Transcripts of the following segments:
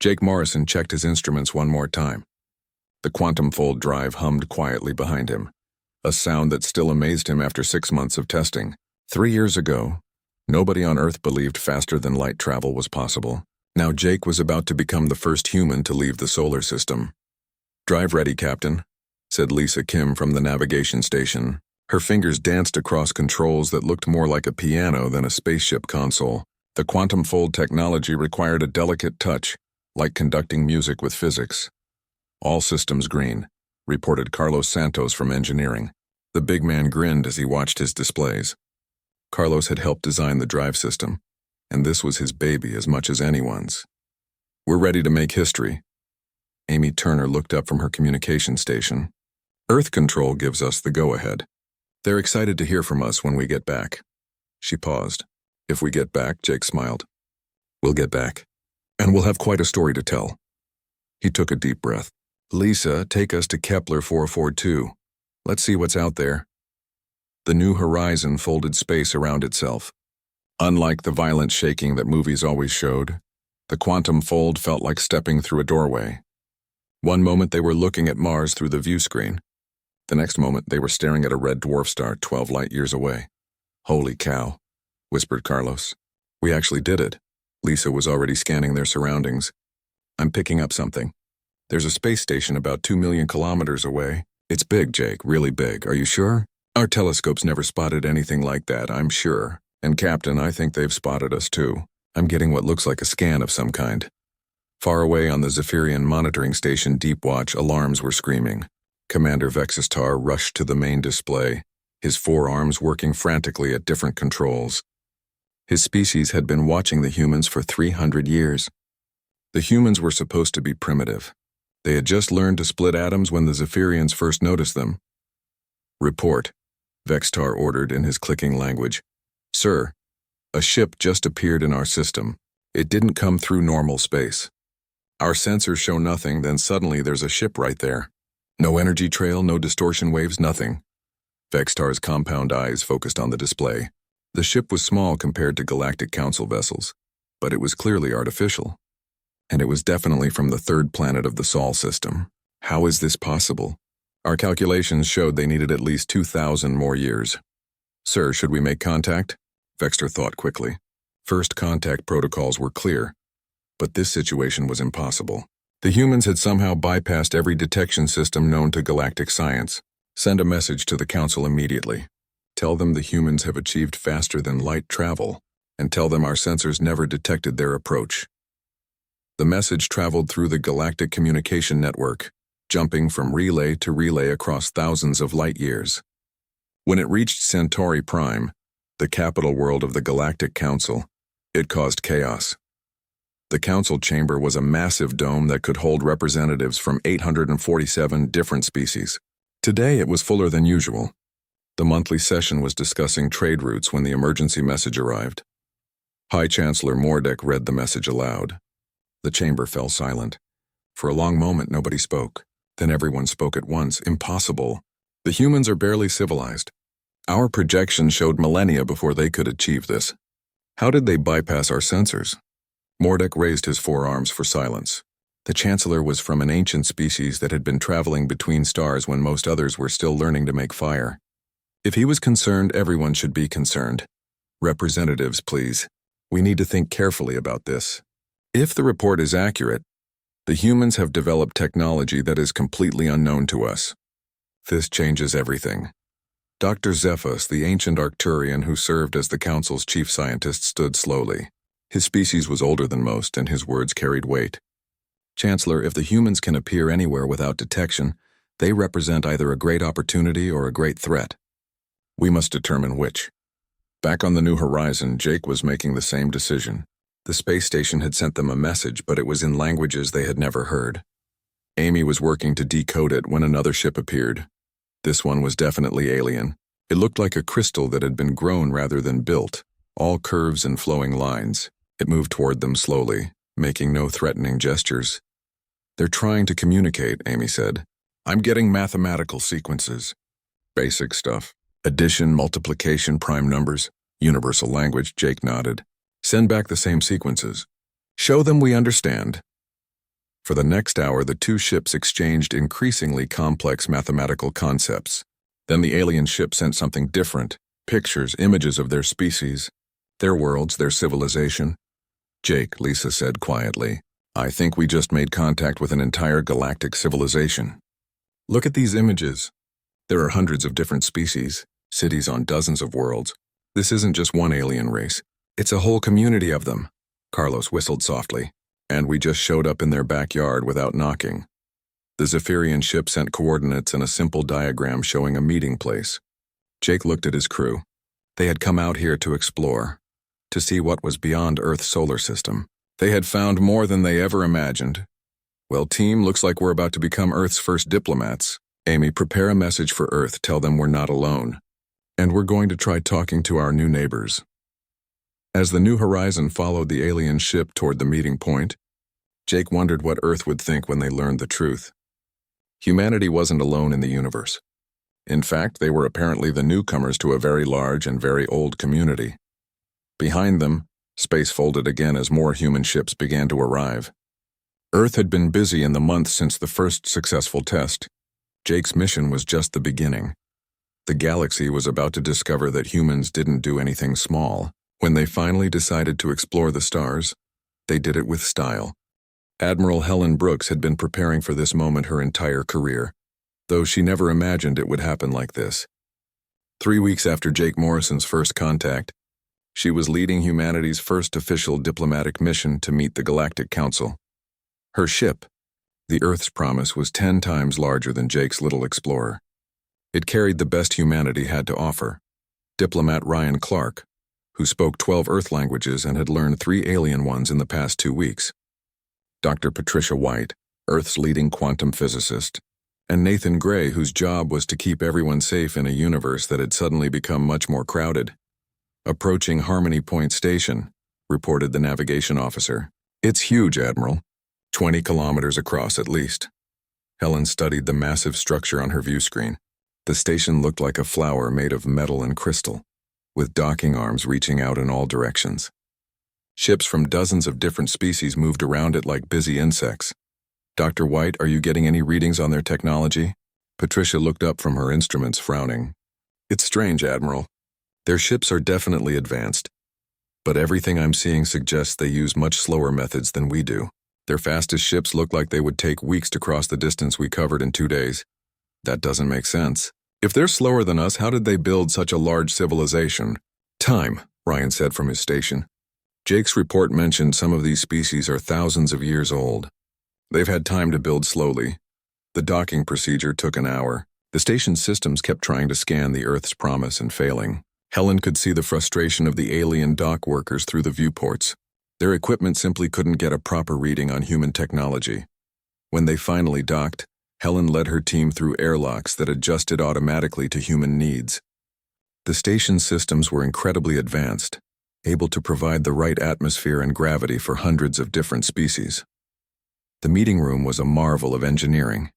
Jake Morrison checked his instruments one more time. The quantum fold drive hummed quietly behind him, a sound that still amazed him after 6 months of testing. 3 years ago, nobody on Earth believed faster-than-light travel was possible. Now Jake was about to become the first human to leave the solar system. "Drive ready, Captain," said Lisa Kim from the navigation station. Her fingers danced across controls that looked more like a piano than a spaceship console. The quantum fold technology required a delicate touch, like conducting music with physics. "All systems green," reported Carlos Santos from engineering. The big man grinned as he watched his displays. Carlos had helped design the drive system, and this was his baby as much as anyone's. "We're ready to make history." Amy Turner looked up from her communication station. "Earth Control gives us the go-ahead. They're excited to hear from us when we get back." She paused. "If we get back," Jake smiled. "We'll get back, and we'll have quite a story to tell." He took a deep breath. "Lisa, take us to Kepler 442. Let's see what's out there." The new horizon folded space around itself. Unlike the violent shaking that movies always showed, the quantum fold felt like stepping through a doorway. One moment they were looking at Mars through the view screen. The next moment they were staring at a red dwarf star 12 light-years away. "Holy cow," whispered Carlos. "We actually did it." Lisa was already scanning their surroundings. "I'm picking up something. There's a space station about 2 million kilometers away. It's big, Jake, really big. Are you sure? Our telescopes never spotted anything like that, I'm sure. And Captain, I think they've spotted us too. I'm getting what looks like a scan of some kind." Far away on the Zephyrian monitoring station Deep Watch, alarms were screaming. Commander Vexistar rushed to the main display, his forearms working frantically at different controls. His species had been watching the humans for 300 years. The humans were supposed to be primitive. They had just learned to split atoms when the Zephyrians first noticed them. "Report," Vextar ordered in his clicking language. "Sir, a ship just appeared in our system. It didn't come through normal space. Our sensors show nothing, then suddenly there's a ship right there. No energy trail, no distortion waves, nothing." Vextar's compound eyes focused on the display. The ship was small compared to Galactic Council vessels, but it was clearly artificial. And it was definitely from the third planet of the Sol system. How is this possible? Our calculations showed they needed at least 2,000 more years. "Sir, should we make contact?" Vextar thought quickly. First contact protocols were clear, but this situation was impossible. The humans had somehow bypassed every detection system known to galactic science. "Send a message to the Council immediately. Tell them the humans have achieved faster-than-light travel, and tell them our sensors never detected their approach." The message traveled through the Galactic Communication Network, jumping from relay to relay across thousands of light-years. When it reached Centauri Prime, the capital world of the Galactic Council, it caused chaos. The council chamber was a massive dome that could hold representatives from 847 different species. Today it was fuller than usual. The monthly session was discussing trade routes when the emergency message arrived. High Chancellor Mordek read the message aloud. The chamber fell silent. For a long moment nobody spoke. Then everyone spoke at once. "Impossible. The humans are barely civilized. Our projections showed millennia before they could achieve this. How did they bypass our sensors?" Mordek raised his forearms for silence. The Chancellor was from an ancient species that had been traveling between stars when most others were still learning to make fire. If he was concerned, everyone should be concerned. "Representatives, please. We need to think carefully about this. If the report is accurate, the humans have developed technology that is completely unknown to us. This changes everything." Dr. Zephos, the ancient Arcturian who served as the Council's chief scientist, stood slowly. His species was older than most, and his words carried weight. "Chancellor, if the humans can appear anywhere without detection, they represent either a great opportunity or a great threat. We must determine which." Back on the New Horizon, Jake was making the same decision. The space station had sent them a message, but it was in languages they had never heard. Amy was working to decode it when another ship appeared. This one was definitely alien. It looked like a crystal that had been grown rather than built, all curves and flowing lines. It moved toward them slowly, making no threatening gestures. "They're trying to communicate," Amy said. "I'm getting mathematical sequences. Basic stuff. Addition, multiplication, prime numbers. Universal language," Jake nodded. "Send back the same sequences. Show them we understand." For the next hour, the two ships exchanged increasingly complex mathematical concepts. Then the alien ship sent something different, pictures, images of their species, their worlds, their civilization. "Jake," Lisa said quietly, "I think we just made contact with an entire galactic civilization. Look at these images. There are hundreds of different species, cities on dozens of worlds. This isn't just one alien race. It's a whole community of them." Carlos whistled softly. "And we just showed up in their backyard without knocking." The Zephyrian ship sent coordinates and a simple diagram showing a meeting place. Jake looked at his crew. They had come out here to explore, to see what was beyond Earth's solar system. They had found more than they ever imagined. "Well, team, looks like we're about to become Earth's first diplomats. Amy, prepare a message for Earth, tell them we're not alone. And we're going to try talking to our new neighbors." As the New Horizon followed the alien ship toward the meeting point, Jake wondered what Earth would think when they learned the truth. Humanity wasn't alone in the universe. In fact, they were apparently the newcomers to a very large and very old community. Behind them, space folded again as more human ships began to arrive. Earth had been busy in the months since the first successful test. Jake's mission was just the beginning. The galaxy was about to discover that humans didn't do anything small. When they finally decided to explore the stars, they did it with style. Admiral Helen Brooks had been preparing for this moment her entire career, though she never imagined it would happen like this. 3 weeks after Jake Morrison's first contact, she was leading humanity's first official diplomatic mission to meet the Galactic Council. Her ship, the Earth's Promise, was 10 times larger than Jake's little explorer. It carried the best humanity had to offer: diplomat Ryan Clark, who spoke 12 Earth languages and had learned 3 alien ones in the past 2 weeks; Dr. Patricia White, Earth's leading quantum physicist; and Nathan Gray, whose job was to keep everyone safe in a universe that had suddenly become much more crowded. "Approaching Harmony Point Station," reported the navigation officer. "It's huge, Admiral. 20 kilometers across at least." Helen studied the massive structure on her view screen. The station looked like a flower made of metal and crystal, with docking arms reaching out in all directions. Ships from dozens of different species moved around it like busy insects. "Dr. White, are you getting any readings on their technology?" Patricia looked up from her instruments, frowning. "It's strange, Admiral. Their ships are definitely advanced, but everything I'm seeing suggests they use much slower methods than we do. Their fastest ships look like they would take weeks to cross the distance we covered in 2 days. That doesn't make sense. If they're slower than us, how did they build such a large civilization?" "Time," Ryan said from his station. Jake's report mentioned some of these species are thousands of years old. They've had time to build slowly. The docking procedure took an hour. The station's systems kept trying to scan the Earth's Promise and failing. Helen could see the frustration of the alien dock workers through the viewports. Their equipment simply couldn't get a proper reading on human technology. When they finally docked, Helen led her team through airlocks that adjusted automatically to human needs. The station's systems were incredibly advanced, able to provide the right atmosphere and gravity for hundreds of different species. The meeting room was a marvel of engineering.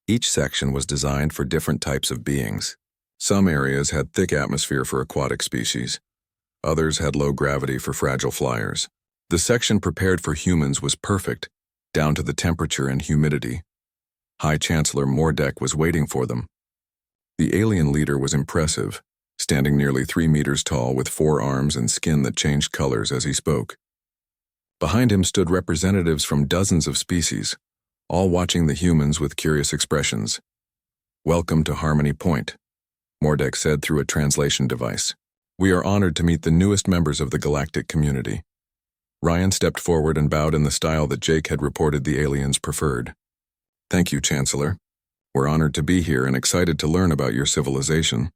Each section was designed for different types of beings. Some areas had thick atmosphere for aquatic species. Others had low gravity for fragile flyers. The section prepared for humans was perfect, down to the temperature and humidity. High Chancellor Mordek was waiting for them. The alien leader was impressive, standing nearly 3 meters tall with 4 arms and skin that changed colors as he spoke. Behind him stood representatives from dozens of species, all watching the humans with curious expressions. "Welcome to Harmony Point," Mordek said through a translation device. "We are honored to meet the newest members of the galactic community." Ryan stepped forward and bowed in the style that Jake had reported the aliens preferred. "Thank you, Chancellor. We're honored to be here and excited to learn about your civilization."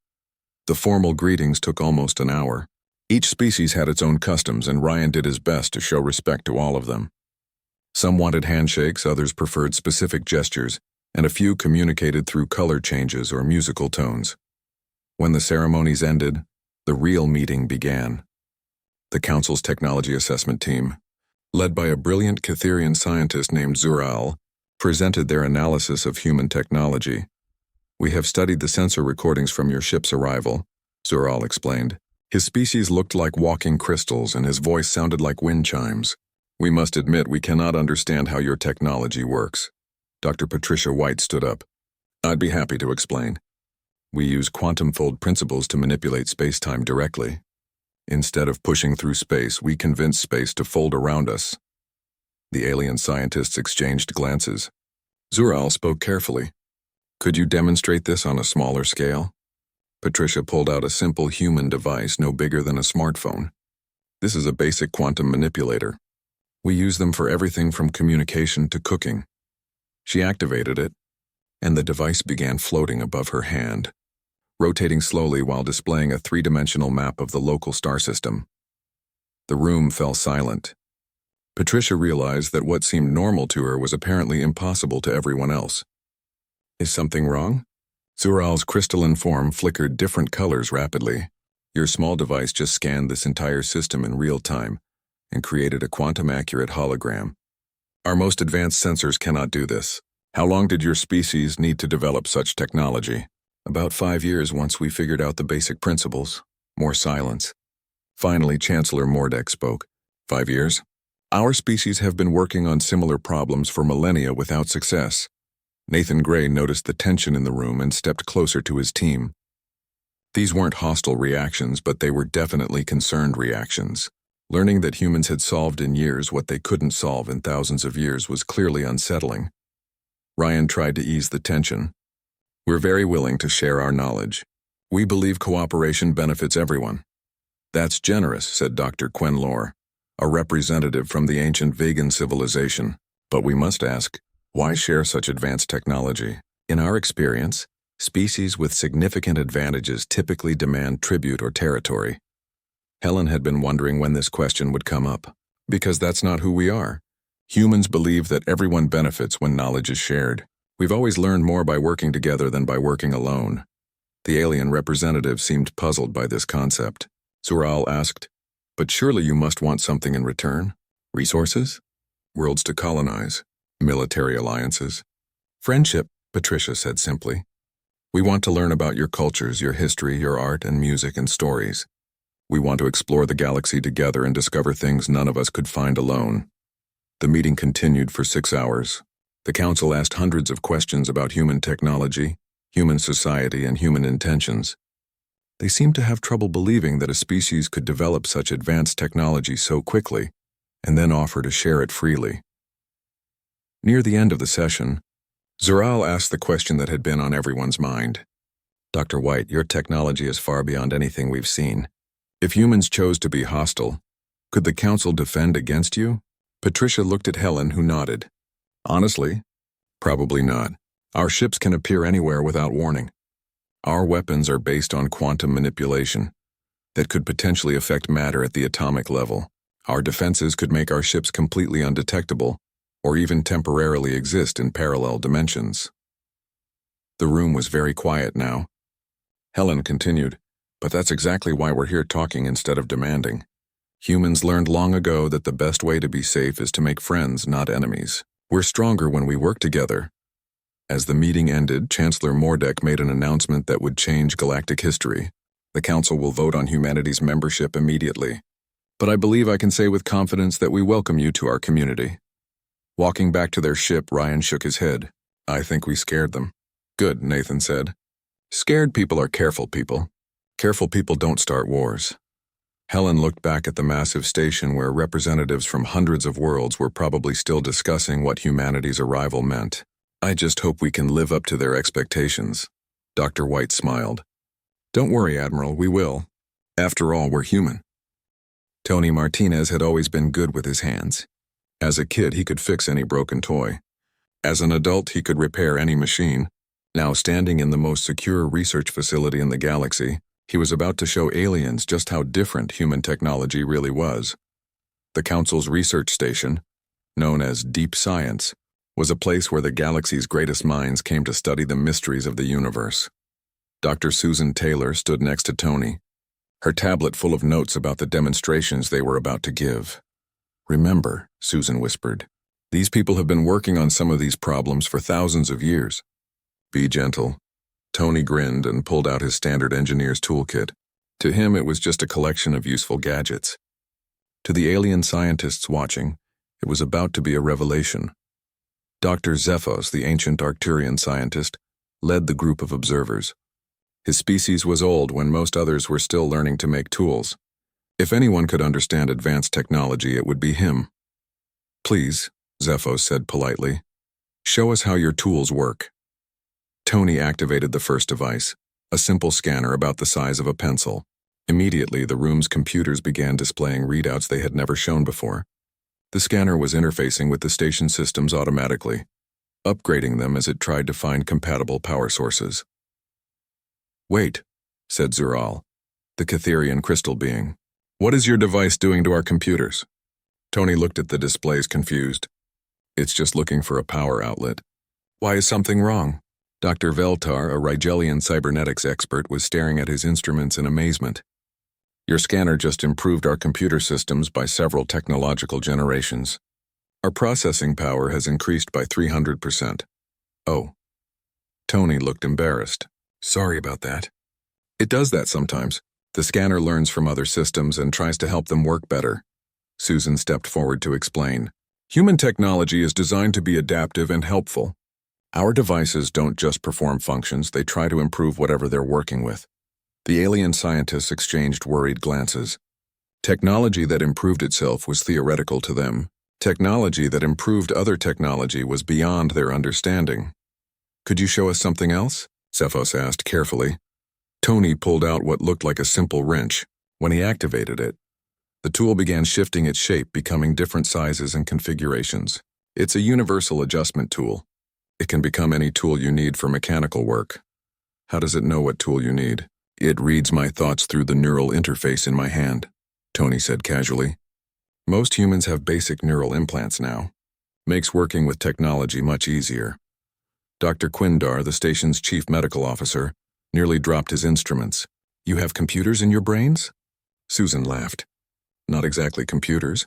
The formal greetings took almost an hour. Each species had its own customs, and Ryan did his best to show respect to all of them. Some wanted handshakes, others preferred specific gestures, and a few communicated through color changes or musical tones. When the ceremonies ended, the real meeting began. The Council's technology assessment team, led by a brilliant Catherian scientist named Zural, presented their analysis of human technology. "We have studied the sensor recordings from your ship's arrival," Zural explained. "His species looked like walking crystals and his voice sounded like wind chimes. We must admit we cannot understand how your technology works. Dr. Patricia White stood up. I'd be happy to explain. We use quantum fold principles to manipulate space-time directly. Instead of pushing through space, we convince space to fold around us. The alien scientists exchanged glances. Zural spoke carefully. Could you demonstrate this on a smaller scale? Patricia pulled out a simple human device no bigger than a smartphone. This is a basic quantum manipulator. We use them for everything from communication to cooking. She activated it, and the device began floating above her hand, rotating slowly while displaying a three-dimensional map of the local star system. The room fell silent. Patricia realized that what seemed normal to her was apparently impossible to everyone else. Is something wrong? Zural's crystalline form flickered different colors rapidly. Your small device just scanned this entire system in real time and created a quantum-accurate hologram. Our most advanced sensors cannot do this. How long did your species need to develop such technology? About 5 years once we figured out the basic principles. More silence. Finally, Chancellor Mordek spoke. 5 years? Our species have been working on similar problems for millennia without success. Nathan Gray noticed the tension in the room and stepped closer to his team. These weren't hostile reactions, but they were definitely concerned reactions. Learning that humans had solved in years what they couldn't solve in thousands of years was clearly unsettling. Ryan tried to ease the tension. We're very willing to share our knowledge. We believe cooperation benefits everyone. That's generous, said Dr. Quenlor, a representative from the ancient Vegan civilization. But we must ask, why share such advanced technology? In our experience, species with significant advantages typically demand tribute or territory. Helen had been wondering when this question would come up. Because that's not who we are. Humans believe that everyone benefits when knowledge is shared. We've always learned more by working together than by working alone. The alien representative seemed puzzled by this concept. Zural asked, but surely you must want something in return? Resources? Worlds to colonize? Military alliances? Friendship, Patricia said simply. We want to learn about your cultures, your history, your art and music and stories. We want to explore the galaxy together and discover things none of us could find alone. The meeting continued for 6 hours. The council asked hundreds of questions about human technology, human society, and human intentions. They seemed to have trouble believing that a species could develop such advanced technology so quickly, and then offer to share it freely. Near the end of the session, Zural asked the question that had been on everyone's mind. Dr. White, your technology is far beyond anything we've seen. If humans chose to be hostile, could the council defend against you? Patricia looked at Helen, who nodded. Honestly, probably not. Our ships can appear anywhere without warning. Our weapons are based on quantum manipulation that could potentially affect matter at the atomic level. Our defenses could make our ships completely undetectable, or even temporarily exist in parallel dimensions. The room was very quiet now. Helen continued, but that's exactly why we're here talking instead of demanding. Humans learned long ago that the best way to be safe is to make friends, not enemies. We're stronger when we work together. As the meeting ended, Chancellor Mordek made an announcement that would change galactic history. The Council will vote on humanity's membership immediately. But I believe I can say with confidence that we welcome you to our community. Walking back to their ship, Ryan shook his head. I think we scared them. Good, Nathan said. Scared people are careful people. Careful people don't start wars. Helen looked back at the massive station where representatives from hundreds of worlds were probably still discussing what humanity's arrival meant. I just hope we can live up to their expectations. Dr. White smiled. Don't worry, Admiral, we will. After all, we're human. Tony Martinez had always been good with his hands. As a kid, he could fix any broken toy. As an adult, he could repair any machine. Now, standing in the most secure research facility in the galaxy, he was about to show aliens just how different human technology really was. The Council's research station, known as Deep Science, was a place where the galaxy's greatest minds came to study the mysteries of the universe. Dr. Susan Taylor stood next to Tony, her tablet full of notes about the demonstrations they were about to give. Remember, Susan whispered, these people have been working on some of these problems for thousands of years. Be gentle. Tony grinned and pulled out his standard engineer's toolkit. To him, it was just a collection of useful gadgets. To the alien scientists watching, It was about to be a revelation. Dr. Zephos, the ancient Arcturian scientist, led the group of observers. His species was old when most others were still learning to make tools. If anyone could understand advanced technology, it would be him. "Please," Zephos said politely, "show us how your tools work." Tony activated the first device, a simple scanner about the size of a pencil. Immediately, the room's computers began displaying readouts they had never shown before. The scanner was interfacing with the station systems automatically, upgrading them as it tried to find compatible power sources. "Wait," said Zural, the Catherian crystal being. "What is your device doing to our computers?" Tony looked at the displays confused. "It's just looking for a power outlet." "Why is something wrong?" Dr. Veltar, a Rigelian cybernetics expert, was staring at his instruments in amazement. "Your scanner just improved our computer systems by several technological generations. Our processing power has increased by 300%. "Oh." Tony looked embarrassed. "Sorry about that." "It does that sometimes. The scanner learns from other systems and tries to help them work better." Susan stepped forward to explain. "Human technology is designed to be adaptive and helpful. Our devices don't just perform functions, they try to improve whatever they're working with." The alien scientists exchanged worried glances. Technology that improved itself was theoretical to them. Technology that improved other technology was beyond their understanding. "Could you show us something else?" Zephos asked carefully. Tony pulled out what looked like a simple wrench. When he activated it, the tool began shifting its shape, becoming different sizes and configurations. It's a universal adjustment tool. It can become any tool you need for mechanical work. "How does it know what tool you need?" "It reads my thoughts through the neural interface in my hand," Tony said casually. "Most humans have basic neural implants now. Makes working with technology much easier." Dr. Quindar, the station's chief medical officer, nearly dropped his instruments. "You have computers in your brains?" Susan laughed. "Not exactly computers.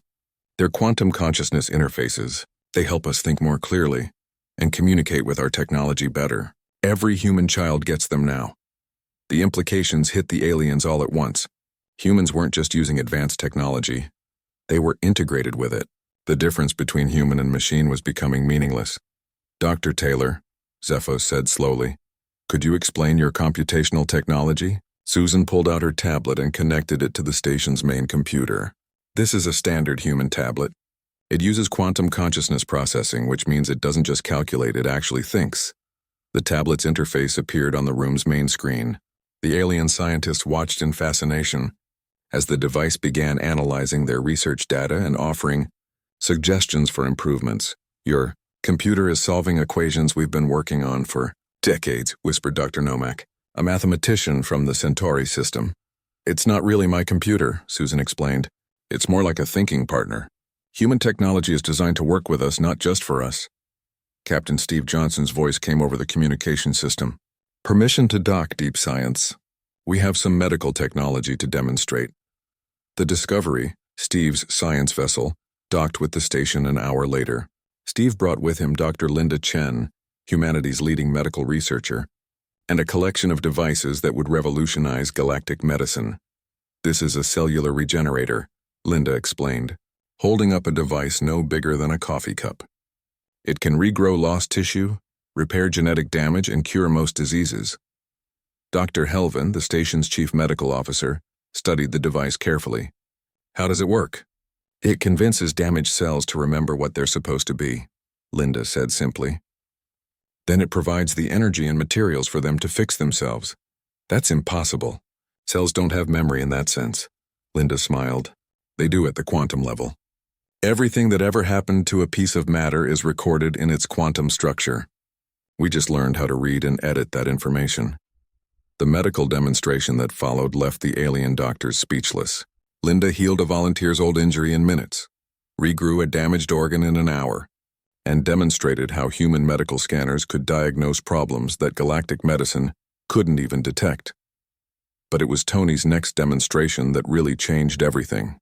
They're quantum consciousness interfaces. They help us think more clearly and communicate with our technology better. Every human child gets them now." The implications hit the aliens all at once. Humans weren't just using advanced technology. They were integrated with it. The difference between human and machine was becoming meaningless. "Dr. Taylor," Zephos said slowly, "could you explain your computational technology?" Susan pulled out her tablet and connected it to the station's main computer. "This is a standard human tablet. It uses quantum consciousness processing, which means it doesn't just calculate, it actually thinks." The tablet's interface appeared on the room's main screen. The alien scientists watched in fascination as the device began analyzing their research data and offering suggestions for improvements. "Your computer is solving equations we've been working on for decades," whispered Dr. Nomak, a mathematician from the Centauri system. "It's not really my computer," Susan explained. "It's more like a thinking partner. Human technology is designed to work with us, not just for us." Captain Steve Johnson's voice came over the communication system. "Permission to dock, Deep Science. We have some medical technology to demonstrate." The Discovery, Steve's science vessel, docked with the station an hour later. Steve brought with him Dr. Linda Chen, humanity's leading medical researcher, and a collection of devices that would revolutionize galactic medicine. "This is a cellular regenerator," Linda explained, holding up a device no bigger than a coffee cup. "It can regrow lost tissue, repair genetic damage, and cure most diseases." Dr. Helvin, the station's chief medical officer, studied the device carefully. "How does it work?" "It convinces damaged cells to remember what they're supposed to be," Linda said simply. "Then it provides the energy and materials for them to fix themselves." "That's impossible. Cells don't have memory in that sense." Linda smiled. "They do at the quantum level. Everything that ever happened to a piece of matter is recorded in its quantum structure. We just learned how to read and edit that information." The medical demonstration that followed left the alien doctors speechless. Linda healed a volunteer's old injury in minutes, regrew a damaged organ in an hour, and demonstrated how human medical scanners could diagnose problems that galactic medicine couldn't even detect. But it was Tony's next demonstration that really changed everything.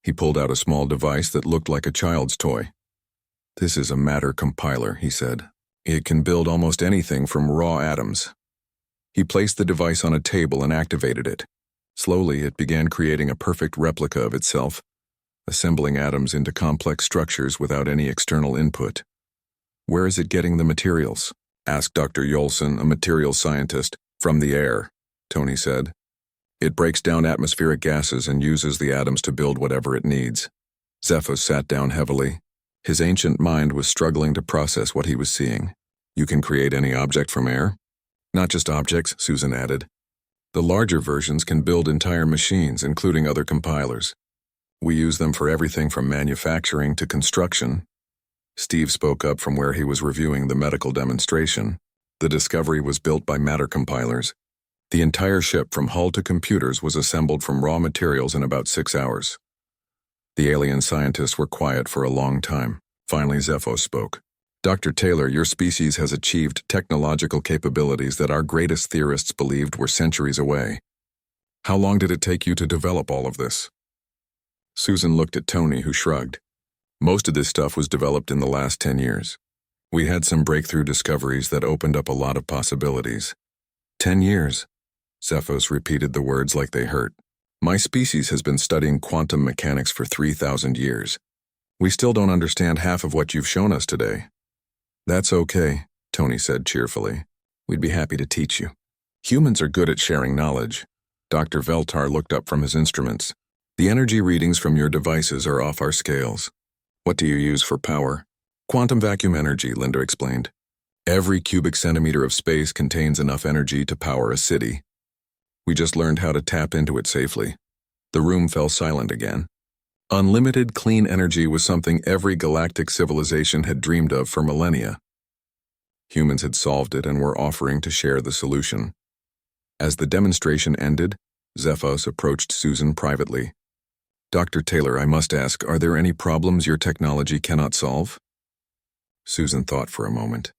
He pulled out a small device that looked like a child's toy. "This is a matter compiler," he said. "It can build almost anything from raw atoms." He placed the device on a table and activated it. Slowly, it began creating a perfect replica of itself, assembling atoms into complex structures without any external input. Where is it getting the materials? Asked Dr. Yolson, a materials scientist. From the air, Tony said. It breaks down atmospheric gases and uses the atoms to build whatever it needs. Zephos sat down heavily. His ancient mind was struggling to process what he was seeing. You can create any object from air? Not just objects, Susan added. The larger versions can build entire machines, including other compilers. We use them for everything from manufacturing to construction. Steve spoke up from where he was reviewing the medical demonstration. The Discovery was built by matter compilers. The entire ship from hull to computers was assembled from raw materials in about 6 hours. The alien scientists were quiet for a long time. Finally, Zephos spoke. Dr. Taylor, your species has achieved technological capabilities that our greatest theorists believed were centuries away. How long did it take you to develop all of this? Susan looked at Tony, who shrugged. Most of this stuff was developed in the last 10 years. We had some breakthrough discoveries that opened up a lot of possibilities. 10 years. Zephos repeated the words like they hurt. My species has been studying quantum mechanics for 3,000 years. We still don't understand half of what you've shown us today. That's okay, Tony said cheerfully. We'd be happy to teach you. Humans are good at sharing knowledge. Dr. Veltar looked up from his instruments. The energy readings from your devices are off our scales. What do you use for power? Quantum vacuum energy, Linda explained. Every cubic centimeter of space contains enough energy to power a city. We just learned how to tap into it safely. The room fell silent again. Unlimited clean energy was something every galactic civilization had dreamed of for millennia. Humans had solved it and were offering to share the solution. As the demonstration ended, Zephos approached Susan privately. Dr. Taylor, I must ask, are there any problems your technology cannot solve? Susan thought for a moment.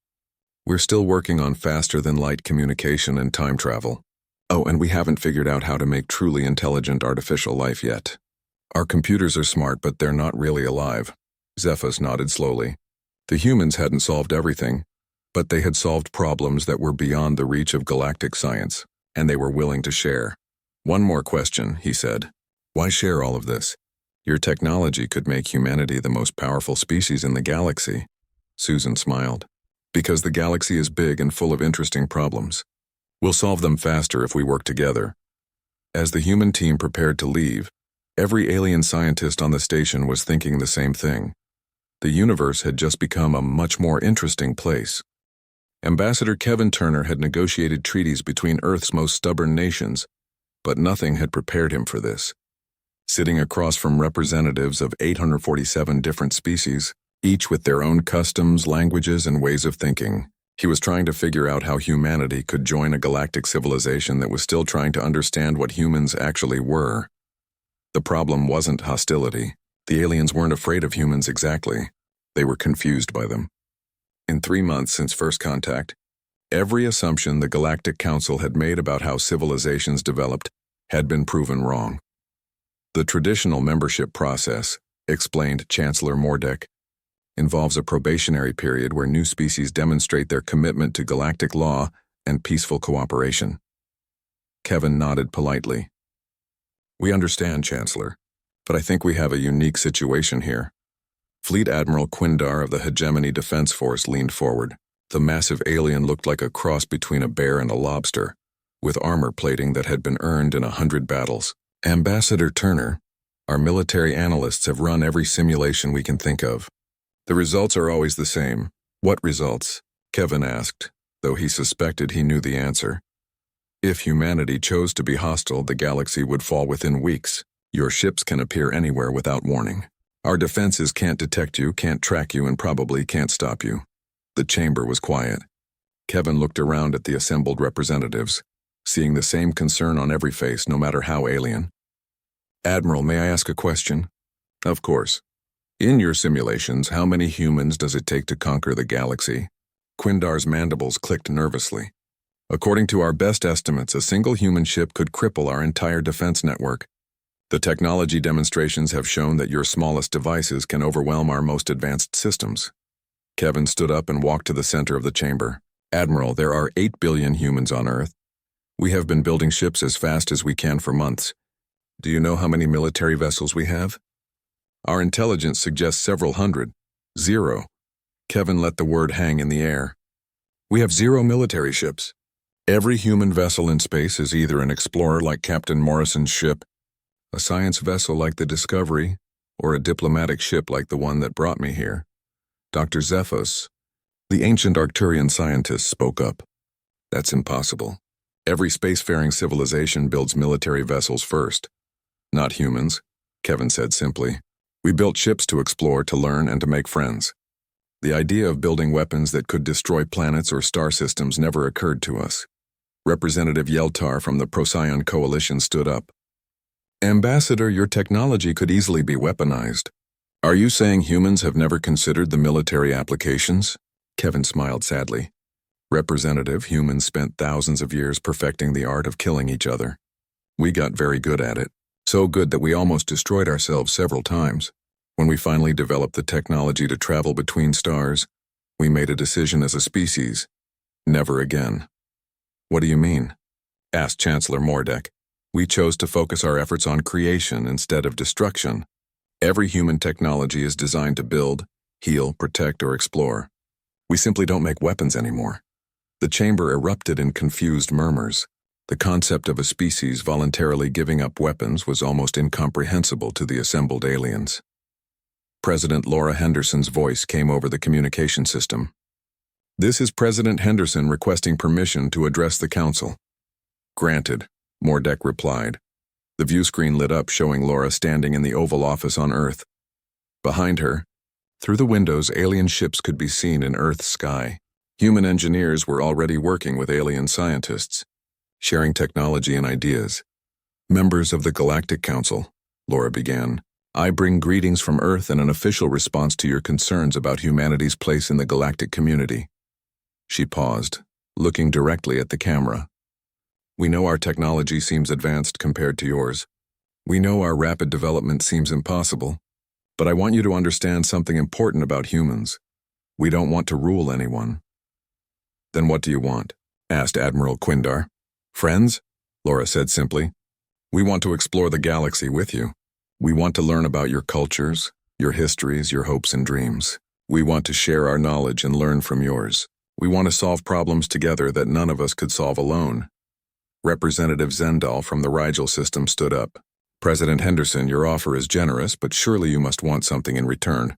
We're still working on faster-than-light communication and time travel. Oh, and we haven't figured out how to make truly intelligent artificial life yet. Our computers are smart, but they're not really alive. Zephos nodded slowly. The humans hadn't solved everything, but they had solved problems that were beyond the reach of galactic science, and they were willing to share. One more question, he said. Why share all of this? Your technology could make humanity the most powerful species in the galaxy. Susan smiled. Because the galaxy is big and full of interesting problems. We'll solve them faster if we work together. As the human team prepared to leave, every alien scientist on the station was thinking the same thing. The universe had just become a much more interesting place. Ambassador Kevin Turner had negotiated treaties between Earth's most stubborn nations, but nothing had prepared him for this. Sitting across from representatives of 847 different species, each with their own customs, languages, and ways of thinking, he was trying to figure out how humanity could join a galactic civilization that was still trying to understand what humans actually were. The problem wasn't hostility. The aliens weren't afraid of humans exactly. They were confused by them. In 3 months since first contact, every assumption the Galactic Council had made about how civilizations developed had been proven wrong. The traditional membership process, explained Chancellor Mordek, involves a probationary period where new species demonstrate their commitment to galactic law and peaceful cooperation. Kevin nodded politely. We understand, Chancellor, but I think we have a unique situation here. Fleet Admiral Quindar of the Hegemony Defense Force leaned forward. The massive alien looked like a cross between a bear and a lobster, with armor plating that had been earned in 100 battles. Ambassador Turner, our military analysts have run every simulation we can think of. The results are always the same. What results? Kevin asked, though he suspected he knew the answer. If humanity chose to be hostile, the galaxy would fall within weeks. Your ships can appear anywhere without warning. Our defenses can't detect you, can't track you, and probably can't stop you. The chamber was quiet. Kevin looked around at the assembled representatives, seeing the same concern on every face, no matter how alien. Admiral, may I ask a question? Of course. In your simulations, how many humans does it take to conquer the galaxy? Quindar's mandibles clicked nervously. According to our best estimates, a single human ship could cripple our entire defense network. The technology demonstrations have shown that your smallest devices can overwhelm our most advanced systems. Kevin stood up and walked to the center of the chamber. Admiral, there are 8 billion humans on Earth. We have been building ships as fast as we can for months. Do you know how many military vessels we have? Our intelligence suggests several hundred. 0. Kevin let the word hang in the air. We have 0 military ships. Every human vessel in space is either an explorer like Captain Morrison's ship, a science vessel like the Discovery, or a diplomatic ship like the one that brought me here. Dr. Zephos, the ancient Arcturian scientist, spoke up. That's impossible. Every spacefaring civilization builds military vessels first. Not humans, Kevin said simply. We built ships to explore, to learn, and to make friends. The idea of building weapons that could destroy planets or star systems never occurred to us. Representative Yeltar from the Procyon Coalition stood up. Ambassador, your technology could easily be weaponized. Are you saying humans have never considered the military applications? Kevin smiled sadly. Representative, humans spent thousands of years perfecting the art of killing each other. We got very good at it. So good that we almost destroyed ourselves several times. When we finally developed the technology to travel between stars, we made a decision as a species. Never again. What do you mean? Asked Chancellor Mordek. We chose to focus our efforts on creation instead of destruction. Every human technology is designed to build, heal, protect, or explore. We simply don't make weapons anymore. The chamber erupted in confused murmurs. The concept of a species voluntarily giving up weapons was almost incomprehensible to the assembled aliens. President Laura Henderson's voice came over the communication system. This is President Henderson requesting permission to address the Council. Granted, Mordek replied. The view screen lit up, showing Laura standing in the Oval Office on Earth. Behind her, through the windows, alien ships could be seen in Earth's sky. Human engineers were already working with alien scientists, sharing technology and ideas. Members of the Galactic Council, Laura began, I bring greetings from Earth and an official response to your concerns about humanity's place in the galactic community. She paused, looking directly at the camera. We know our technology seems advanced compared to yours. We know our rapid development seems impossible. But I want you to understand something important about humans. We don't want to rule anyone. Then what do you want? Asked Admiral Quindar. Friends? Laura said simply. We want to explore the galaxy with you. We want to learn about your cultures, your histories, your hopes and dreams. We want to share our knowledge and learn from yours. We want to solve problems together that none of us could solve alone. Representative Zendal from the Rigel system stood up. President Henderson, your offer is generous, but surely you must want something in return.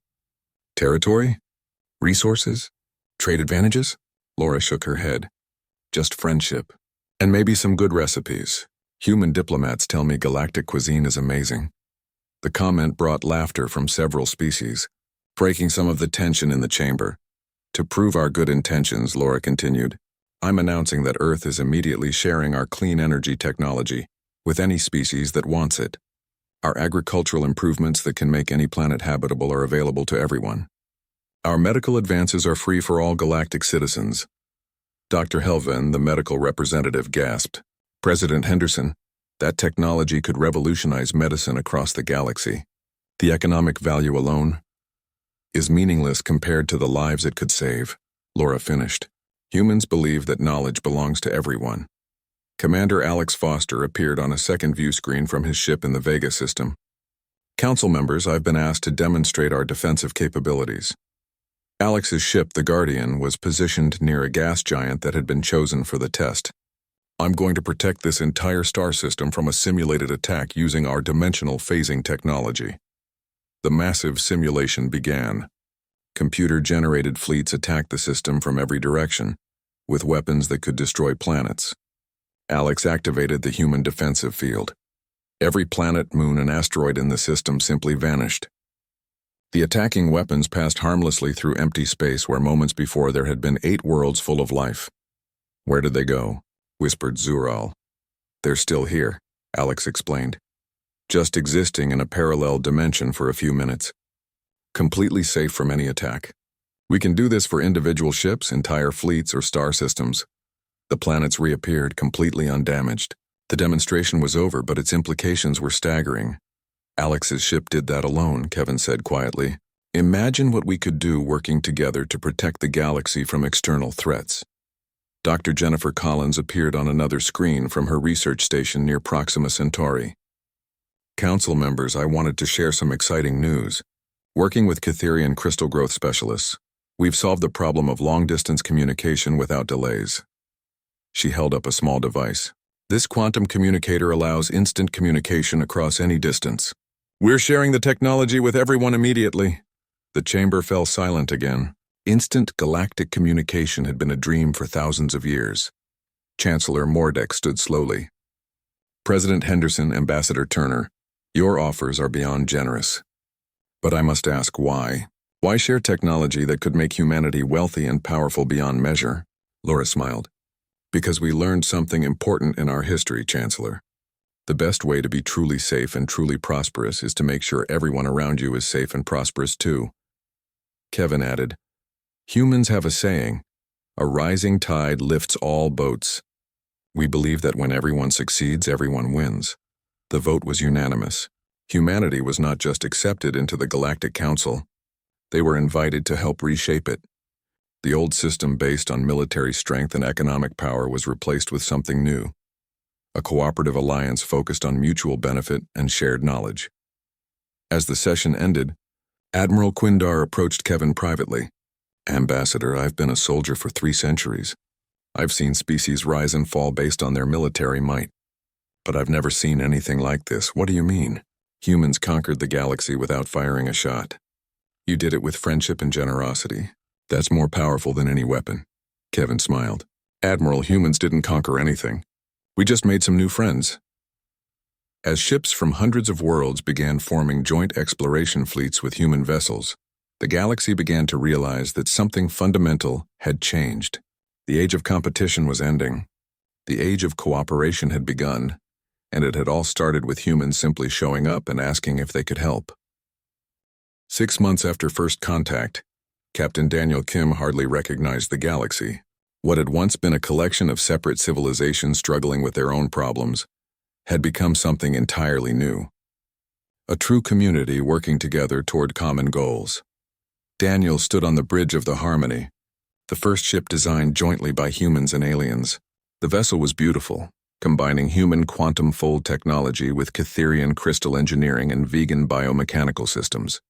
Territory? Resources? Trade advantages? Laura shook her head. Just friendship. And maybe some good recipes. Human diplomats tell me galactic cuisine is amazing. The comment brought laughter from several species, breaking some of the tension in the chamber. To prove our good intentions, Laura continued, I'm announcing that Earth is immediately sharing our clean energy technology with any species that wants it. Our agricultural improvements that can make any planet habitable are available to everyone. Our medical advances are free for all galactic citizens. Dr. Helven, the medical representative, gasped. President Henderson, that technology could revolutionize medicine across the galaxy. The economic value alone is meaningless compared to the lives it could save, Laura finished. Humans believe that knowledge belongs to everyone. Commander Alex Foster appeared on a second view screen from his ship in the Vega system. Council members, I've been asked to demonstrate our defensive capabilities. Alex's ship, the Guardian, was positioned near a gas giant that had been chosen for the test. I'm going to protect this entire star system from a simulated attack using our dimensional phasing technology. The massive simulation began. Computer-generated fleets attacked the system from every direction, with weapons that could destroy planets. Alex activated the human defensive field. Every planet, moon, and asteroid in the system simply vanished. The attacking weapons passed harmlessly through empty space where moments before there had been 8 worlds full of life. Where did they go? Whispered Zural. They're still here, Alex explained. Just existing in a parallel dimension for a few minutes. Completely safe from any attack. We can do this for individual ships, entire fleets, or star systems. The planets reappeared completely undamaged. The demonstration was over, but its implications were staggering. Alex's ship did that alone, Kevin said quietly. Imagine what we could do working together to protect the galaxy from external threats. Dr. Jennifer Collins appeared on another screen from her research station near Proxima Centauri. Council members, I wanted to share some exciting news. Working with Catherian crystal growth specialists, we've solved the problem of long-distance communication without delays. She held up a small device. This quantum communicator allows instant communication across any distance. We're sharing the technology with everyone immediately. The chamber fell silent again. Instant galactic communication had been a dream for thousands of years. Chancellor Mordek stood slowly. President Henderson, Ambassador Turner, your offers are beyond generous. But I must ask why? Why share technology that could make humanity wealthy and powerful beyond measure? Laura smiled. Because we learned something important in our history, Chancellor. The best way to be truly safe and truly prosperous is to make sure everyone around you is safe and prosperous too. Kevin added, humans have a saying, a rising tide lifts all boats. We believe that when everyone succeeds, everyone wins. The vote was unanimous. Humanity was not just accepted into the Galactic Council. They were invited to help reshape it. The old system based on military strength and economic power was replaced with something new. A cooperative alliance focused on mutual benefit and shared knowledge. As the session ended, Admiral Quindar approached Kevin privately. Ambassador, I've been a soldier for 3 centuries. I've seen species rise and fall based on their military might. But I've never seen anything like this. What do you mean? Humans conquered the galaxy without firing a shot. You did it with friendship and generosity. That's more powerful than any weapon. Kevin smiled. Admiral, humans didn't conquer anything. We just made some new friends. As ships from hundreds of worlds began forming joint exploration fleets with human vessels, the galaxy began to realize that something fundamental had changed. The age of competition was ending. The age of cooperation had begun, and it had all started with humans simply showing up and asking if they could help. 6 months after first contact, Captain Daniel Kim hardly recognized the galaxy. What had once been a collection of separate civilizations struggling with their own problems had become something entirely new. A true community working together toward common goals. Daniel stood on the bridge of the Harmony, the first ship designed jointly by humans and aliens. The vessel was beautiful, combining human quantum fold technology with Catherian crystal engineering and vegan biomechanical systems.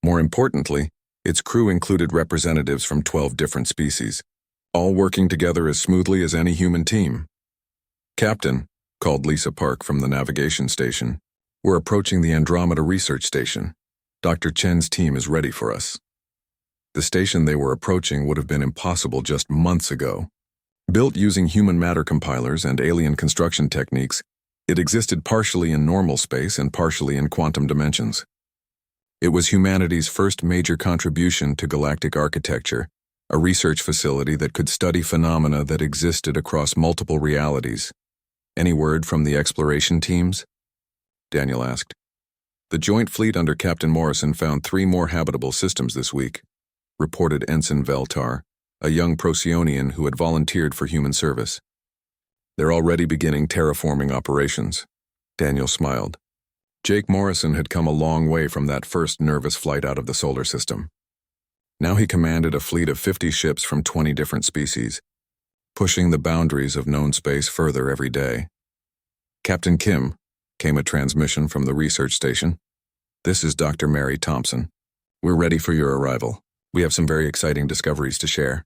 More importantly, its crew included representatives from 12 different species, all working together as smoothly as any human team. Captain, called Lisa Park from the navigation station, we're approaching the Andromeda Research Station. Dr. Chen's team is ready for us. The station they were approaching would have been impossible just months ago. Built using human matter compilers and alien construction techniques, it existed partially in normal space and partially in quantum dimensions. It was humanity's first major contribution to galactic architecture, a research facility that could study phenomena that existed across multiple realities. Any word from the exploration teams? Daniel asked. The joint fleet under Captain Morrison found 3 more habitable systems this week, reported Ensign Veltar, a young Procyon who had volunteered for human service. They're already beginning terraforming operations. Daniel smiled. Jake Morrison had come a long way from that first nervous flight out of the solar system. Now he commanded a fleet of 50 ships from 20 different species, pushing the boundaries of known space further every day. Captain Kim, came a transmission from the research station. This is Dr. Mary Thompson. We're ready for your arrival. We have some very exciting discoveries to share.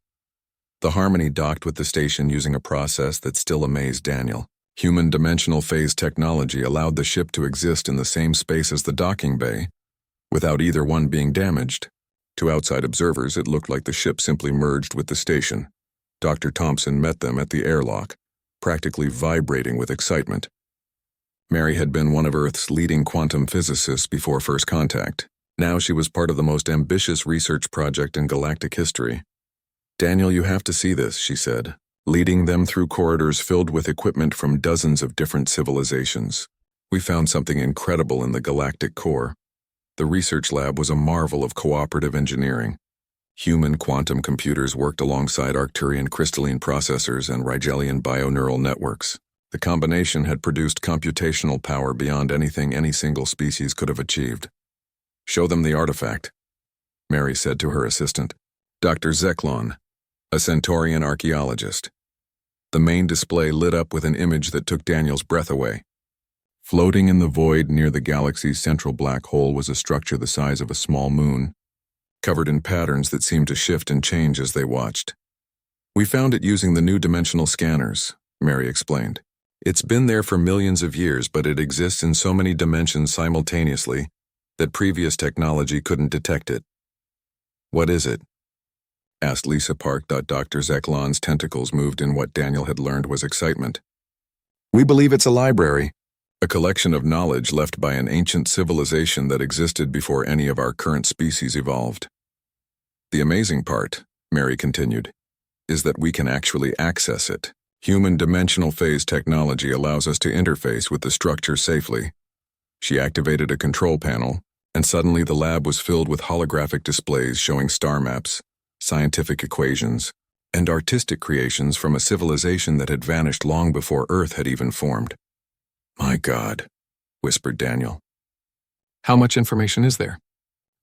The Harmony docked with the station using a process that still amazed Daniel. Human dimensional phase technology allowed the ship to exist in the same space as the docking bay, without either one being damaged. To outside observers, it looked like the ship simply merged with the station. Dr. Thompson met them at the airlock, practically vibrating with excitement. Mary had been one of Earth's leading quantum physicists before first contact. Now she was part of the most ambitious research project in galactic history. Daniel, you have to see this, she said, leading them through corridors filled with equipment from dozens of different civilizations. We found something incredible in the galactic core. The research lab was a marvel of cooperative engineering. Human quantum computers worked alongside Arcturian crystalline processors and Rigelian bioneural networks. The combination had produced computational power beyond anything any single species could have achieved. Show them the artifact, Mary said to her assistant, Dr. Zeklon, a Centaurian archaeologist. The main display lit up with an image that took Daniel's breath away. Floating in the void near the galaxy's central black hole was a structure the size of a small moon, covered in patterns that seemed to shift and change as they watched. "We found it using the new dimensional scanners," Mary explained. "It's been there for millions of years, but it exists in so many dimensions simultaneously that previous technology couldn't detect it." "What is it?" asked Lisa Park. Dr. Zeklon's tentacles moved in what Daniel had learned was excitement. "We believe it's a library, a collection of knowledge left by an ancient civilization that existed before any of our current species evolved. The amazing part," Mary continued, "is that we can actually access it. Human dimensional phase technology allows us to interface with the structure safely." She activated a control panel, and suddenly the lab was filled with holographic displays showing star maps, scientific equations, and artistic creations from a civilization that had vanished long before Earth had even formed. "My God," whispered Daniel. "How much information is there?"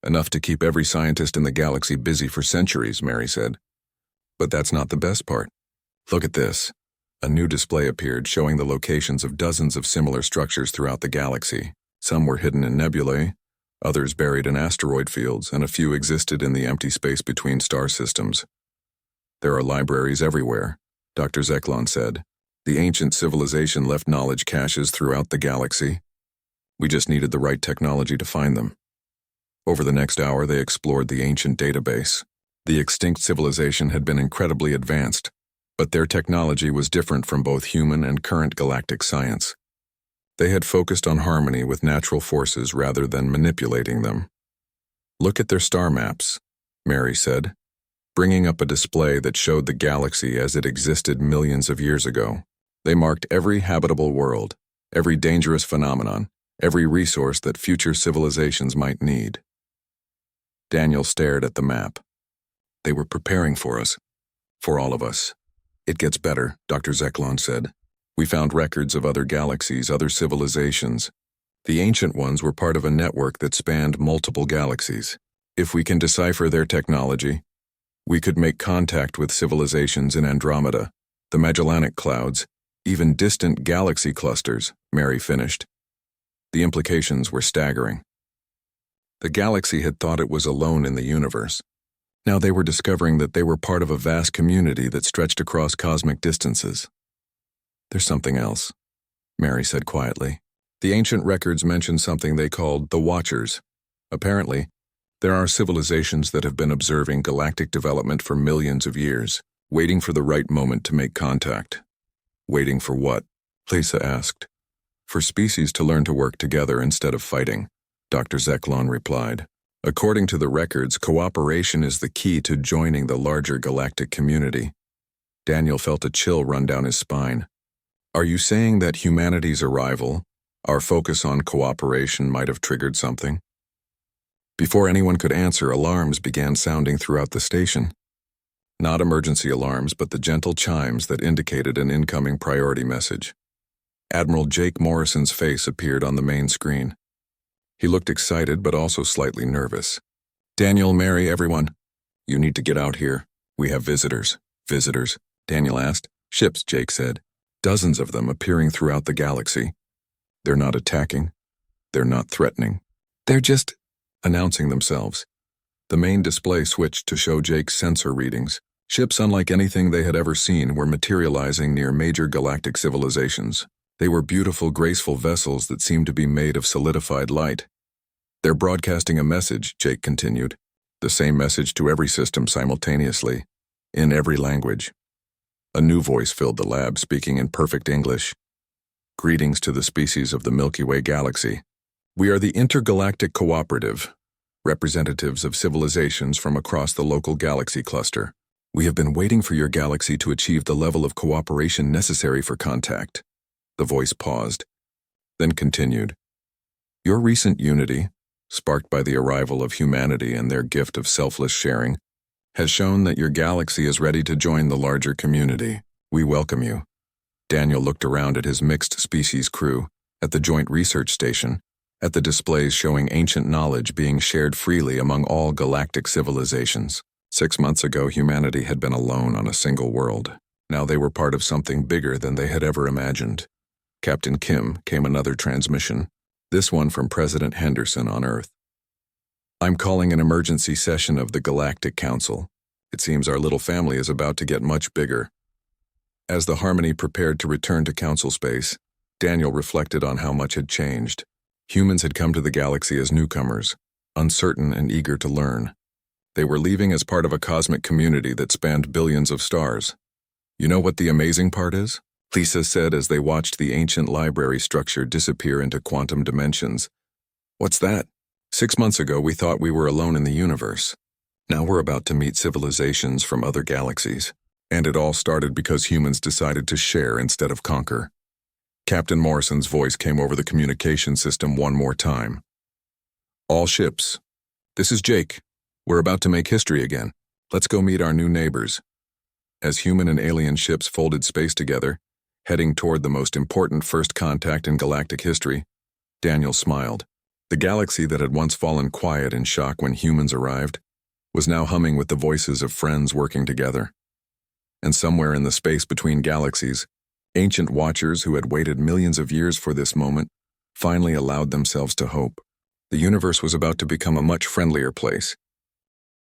"Enough to keep every scientist in the galaxy busy for centuries," Mary said. "But that's not the best part. Look at this." A new display appeared showing the locations of dozens of similar structures throughout the galaxy. Some were hidden in nebulae, others buried in asteroid fields, and a few existed in the empty space between star systems. "There are libraries everywhere," Dr. Zeklon said. "The ancient civilization left knowledge caches throughout the galaxy. We just needed the right technology to find them." Over the next hour, they explored the ancient database. The extinct civilization had been incredibly advanced, but their technology was different from both human and current galactic science. They had focused on harmony with natural forces rather than manipulating them. "Look at their star maps," Mary said, bringing up a display that showed the galaxy as it existed millions of years ago. They marked every habitable world, every dangerous phenomenon, every resource that future civilizations might need. Daniel stared at the map. "They were preparing for us, for all of us." "It gets better," Dr. Zeklon said. "We found records of other galaxies, other civilizations. The ancient ones were part of a network that spanned multiple galaxies. If we can decipher their technology, we could make contact with civilizations in Andromeda, the Magellanic Clouds, even distant galaxy clusters," Mary finished. The implications were staggering. The galaxy had thought it was alone in the universe. Now they were discovering that they were part of a vast community that stretched across cosmic distances. "There's something else," Mary said quietly. "The ancient records mention something they called the Watchers. Apparently, there are civilizations that have been observing galactic development for millions of years, waiting for the right moment to make contact." "Waiting for what?" Lisa asked. "For species to learn to work together instead of fighting," Dr. Zeklon replied. "According to the records, cooperation is the key to joining the larger galactic community." Daniel felt a chill run down his spine. "Are you saying that humanity's arrival, our focus on cooperation, might have triggered something?" Before anyone could answer, alarms began sounding throughout the station. Not emergency alarms, but the gentle chimes that indicated an incoming priority message. Admiral Jake Morrison's face appeared on the main screen. He looked excited but also slightly nervous. "Daniel, Mary, everyone, you need to get out here. We have visitors." "Visitors?" Daniel asked. "Ships," Jake said. "Dozens of them appearing throughout the galaxy. They're not attacking. They're not threatening. They're just announcing themselves." The main display switched to show Jake's sensor readings. Ships unlike anything they had ever seen were materializing near major galactic civilizations. They were beautiful, graceful vessels that seemed to be made of solidified light. "They're broadcasting a message," Jake continued. "The same message to every system simultaneously, in every language." A new voice filled the lab, speaking in perfect English. "Greetings to the species of the Milky Way galaxy. We are the Intergalactic Cooperative, representatives of civilizations from across the local galaxy cluster. We have been waiting for your galaxy to achieve the level of cooperation necessary for contact." The voice paused, then continued. "Your recent unity, sparked by the arrival of humanity and their gift of selfless sharing, has shown that your galaxy is ready to join the larger community. We welcome you." Daniel looked around at his mixed species crew, at the joint research station, at the displays showing ancient knowledge being shared freely among all galactic civilizations. 6 months ago, humanity had been alone on a single world. Now they were part of something bigger than they had ever imagined. Captain Kim, came another transmission, this one from President Henderson on Earth. I'm calling an emergency session of the Galactic Council. It seems our little family is about to get much bigger. As the Harmony prepared to return to Council space, Daniel reflected on how much had changed. Humans had come to the galaxy as newcomers, uncertain and eager to learn. They were leaving as part of a cosmic community that spanned billions of stars. You know what the amazing part is? Lisa said as they watched the ancient library structure disappear into quantum dimensions. What's that? 6 months ago, we thought we were alone in the universe. Now we're about to meet civilizations from other galaxies. And it all started because humans decided to share instead of conquer. Captain Morrison's voice came over the communication system one more time. All ships. This is Jake. We're about to make history again. Let's go meet our new neighbors. As human and alien ships folded space together, heading toward the most important first contact in galactic history, Daniel smiled. The galaxy that had once fallen quiet in shock when humans arrived was now humming with the voices of friends working together. And somewhere in the space between galaxies, ancient watchers who had waited millions of years for this moment finally allowed themselves to hope. The universe was about to become a much friendlier place,